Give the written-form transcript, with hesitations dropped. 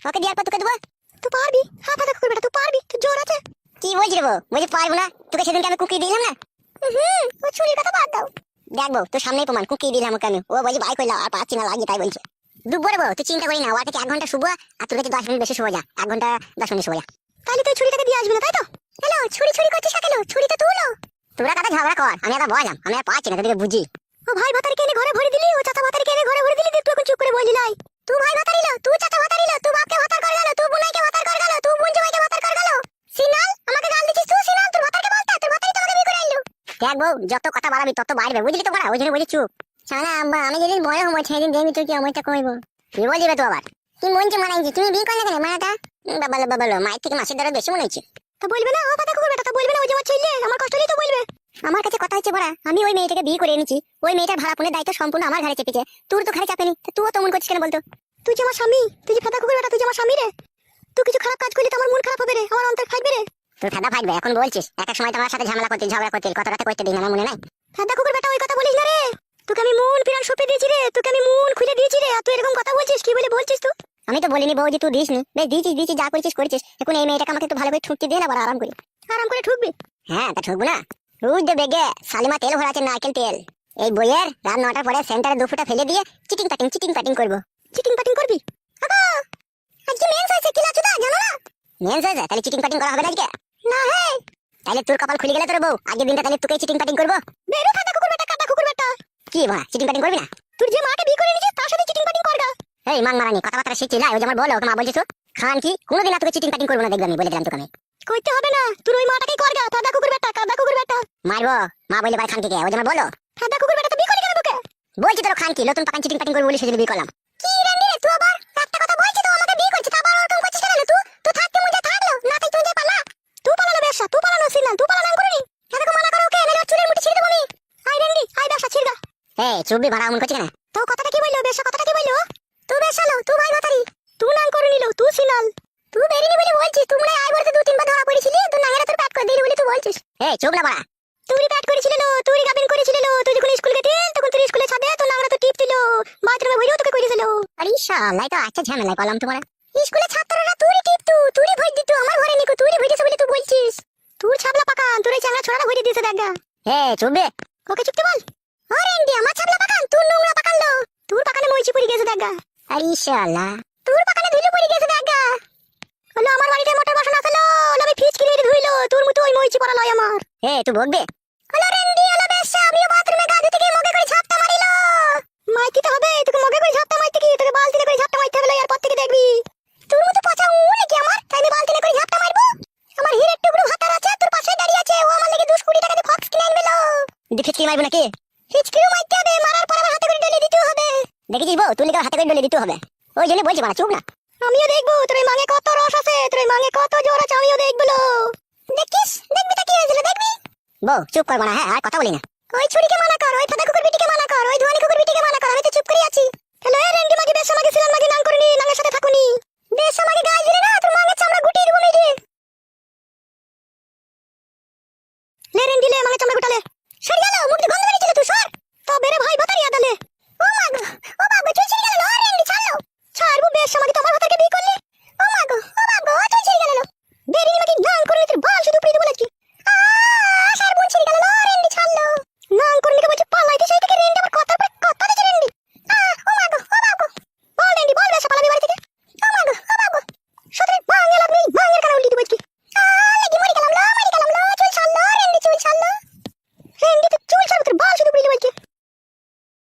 ওকে দেওয়ার পর তোকে দেবো। তুই পারবি? হ্যাঁ ফাঁকা কুকুর বেটা, তুই পারবি, তুই জোর আছে। কি বলছিস রে বউ? বলছি পারবো না? তোকে সেদিনকে আমি কুকি দিলাম না? ও ছুরির কথা বাদ দাও। দেখবো তোর সামনেই প্রমাণ, কুকি দিলাম ওকে আমি। ও বলছি ভাই কইলা আর পাচ্ছি না, লাগি তাই বলছে। ডুববো রে বউ, তুই চিন্তা করি না। ওর কাছে 1 ঘন্টা শুবো আর তোর কাছে 10 মিনিট বেশি শুবো যা। 1 ঘন্টা 10 মিনিট শুবো যা। তাহলে তুই ছুরিটাকে দিয়ে আসবি না তাই তো? হ্যালো, ছুরি ছুরি করছিস কেন? ছুরি তো তুলো। তোরা কাটা ঝগড়া কর, আমি একটা বললাম, আমি আর পাচ্ছি না তোদেরকে বুঝি। ও ভাই ভাতারিকে এনে ঘরে ভরে দিলি, ও চাচা ভাতারিকে এনে ঘরে ভরে দিলি, তুই এখন চুপ করে বললি নাই। তুই ভাই ভাতারি লো, তুই চাচা ভাতারি লো, তুই বাপকে ভাতার কর গেল, তুই বুনাইকে ভাতার কর গেল, তুই বুনজু ভাইকে ভাতার কর গেল। সিনাল আমাকে গাল দিছিস তুই? সিনাল তোর ভাতারকে বলতা, তোর ভাতারি তোমাকে বিয়ে করে আইলো। দেখ বউ, যত কথা বাড়াবি তত বাড়বে, বুঝলি তো? বড়া ওই জন্য বলি চুপ। শালা আম্মা, আমি যেদিন বড় হবো সেদিন দেখবি তুই কি আমারটা কইবো। কি বলবি তো আবার? কি মনছে মানাইছি, তুমি বিয়ে করলে কেন মানাটা? বাবালো বাবালো, মায়ের থেকে মাসের দরে বেশি মনে হচ্ছে। তা বলবে না ও কথা কুকুর বেটা, তা বলবে না ওই যে আমার ছেলে, আমার কষ্ট হলেই তো বলবে। আমার কাছে কথা হচ্ছে বড়া, আমি ওই মেয়েটাকে বিয়ে করে এনেছি, ওই মেয়েটার ভাড়া পুনের দায়িত্ব সম্পূর্ণ আমার ঘরে চেপেছে। তোর তো ঘরে চাপেনি, তুইও তো মন করছিস কেন বলতো? তুই যে আমার স্বামী, তুই যে ফাদা কুকুর বেটা, তুই যে আমার স্বামী রে। তুই কিছু খারাপ কাজ করলি তো আমার মন খারাপ হবে রে, আমার অন্তর ফাটবে রে। তোর ফাদা ফাটবে এখন বলছিস? এক এক সময় তোমার সাথে ঝামেলা করতে ঝগড়া করতে কথাটা কইতে দিন আমার মনে নাই। ফাদা কুকুর বেটা ওই কথা বলিস না রে, তোকে আমি মন প্রাণ সঁপে দিয়েছি রে, তোকে আমি মন খুলে দিয়েছি রে, আর তুই এরকম কথা বলছিস? কি বলে বলছিস তুই? আমি তো বলিনি বউ যে তুই দিসনি, বেশ দিয়েছিস যা করেছিস করেছিস। এখন এই মেয়েটাকে আমাকে একটু ভালো করে ঠুকতে দিয়ে না, আবার আরাম করে ঠুকবি। হ্যাঁ তা ঠুকবো না? রুজ দে বেগে সালিমা তেল ভরা আছে, নারকেল তেল। এই বইয়ের রাত 9টার পরে সেন্টারে 2 ফুটা ফেলে দিয়ে চিটিং পাটিং করবো। চিটিং পাটিং করবি? আবা আজকে মেন্স হয়েছে, কি লাচুদা জানো না? মেন্স হয়েছে তাহলে চিটিং পাটিং করা হবে না আজকে? না হে, তাহলে তোর কপাল খুলে গেলে তোর বউ আজকের দিনটা তাহলে তোকে চিটিং পাটিং করবো। বেরো ফাটা কুকুর বেটা, কাটা কুকুর বেটা। কি বা চিটিং পাটিং করবি না? তুই যে মাকে বিয়ে করে নিয়েছিস তার সাথে চিটিং পাটিং করগা। এই মান মারানি কথাবার্তা শিখছিস না? ওই যে আমার বলো ওকে মা বলছিস তো খান কি কোনোদিন আর তোকে চিটিং পাটিং করবো না, দেখবি আমি বলে দিলাম তোকে। আমি কইতে হবে না, তুই ওই মাটাকেই করগা, ফাটা কুকুর বেটা, কাদা কুকুর বেটা। মারবো মা বলে ভাই খান কি কে? ওই যে আমার বলো ফাটা কুকুর বেটা, তো বিয়ে করলি কেন তোকে? বলছি তোর খান কি নতুন পাকান চিটিং পাটিং করবি বলে সেজন্য বিয়ে করলাম। কি রান্ডি রে তুই আবার একটা কথা বলছিস, তো আমাকে বিয়ে করছিস আবার ওরকম করছিস কেন? তুই থাকতে মজা থাকলো না, তাই তুই যে পালা। তুই পালানো বেশা, তুই পালানো সিনাল, তুই পালানো করিনি। এতকে মানা করো ওকে, নালে চুলের মুঠি ছিঁড়ে দেব আমি। আই রান্ডি আই বেশা ছিড়গা। এই চুপবি ভাড়া মন করছিস কেন? তো কথাটা কি বললো বেশা, কথাটা কি বললো? তুই বেশালো, তুই ভাই ভাতারি, তুই নাম করে নিলো, তুই সিনাল। তুই বেরিনি বলে বলছিস, তুই মনে আই বলতে 2-3 বার ধরা পড়েছিলি, তুই নাঙ্গেরা তোর প্যাট করে দিলি বলে তুই বলছিস। এই চুপ না বাড়া, তুই প্যাট করেছিল লো, তুই গাবিন করেছিল লো, তুই যখন স্কুল গেছিস তখন তুই স্কুলে ছাদে তোর নাঙ্গেরা তো টিপ দিল, বাথরুমে ভইরও তোকে কইছিল। আরে শালাই তো আচ্ছা ঝামেলাই পালাম তোমার। স্কুলে ছাত্ররা তুই টিপ তুই ভই দিত, আমার ঘরে নিকো তুই ভই দিছ বলে তুই বলছিস। তুই ছাবলা পাকান, তোর এই চ্যাংড়া ছোড়াটা ভই দিয়েছে দেখা। এই চুপবে, ওকে চুপতে বল। আরে এন্ডি আমার ছাবলা পাকান, তুই নোংরা পাকান লো, তোর পাকানে মইচি পড়ে গেছে দেখা। আরে শালা তোর পাকানে ধুলো পড়ে গেছে দেখা। হলো আমার বাড়িতে মোটর বসানো আছে লো, আমি ফিজ কিনে ধুইলো, তোর মতো ওই মইচি পড়া লয় আমার। তুই বকবে? হলো রেন্ডি হলো বেশা, আমিও বাথরুমে গা ধুতে গিয়ে মগে করে ঝাপটা মারিলো। মাইতে তো হবে, তোকে মগে করে ঝাপটা মারতে কি, তোকে বালতিতে করে ঝাপটা মারতে হবে লয়, আর পর থেকে দেখবি। তোর মতো পচা উল কি আমার, তাই আমি বালতিতে করে ঝাপটা মারবো? আমার হিরের টুকরো ভাতার আছে তোর পাশে দাঁড়িয়ে আছে, ও আমার লাগি 2 কোটি টাকা দিয়ে ফক্স কিনে আনবে লো। ফিচকি মারবো নাকি? ফিচকিও মারতে হবে, মারার পর আবার হাতে করে ডলে দিতে হবে। দেখেছিস বউ, তুই লিখে হাতে করে ডলে দিতে হবে, ওই জন্য বলছি বাড়া চুপ না। আমিও দেখবো তোর এই মাঙে কত রস আছে, তোর এই মাঙে কত জোর আছে, আমিও দেখবো লো। দেখিস দেখবি তা কি হয়েছিল দেখবি। বউ চুপ কর বাড়া, হ্যাঁ আর কথা বলি না। ওই ছুরিকে মানা কর, ওই ফাদা কুকুর বিটিকে মানা কর, ওই ধোয়ানি কুকুর বিটিকে মানা কর, আমি তো চুপ করে আছি।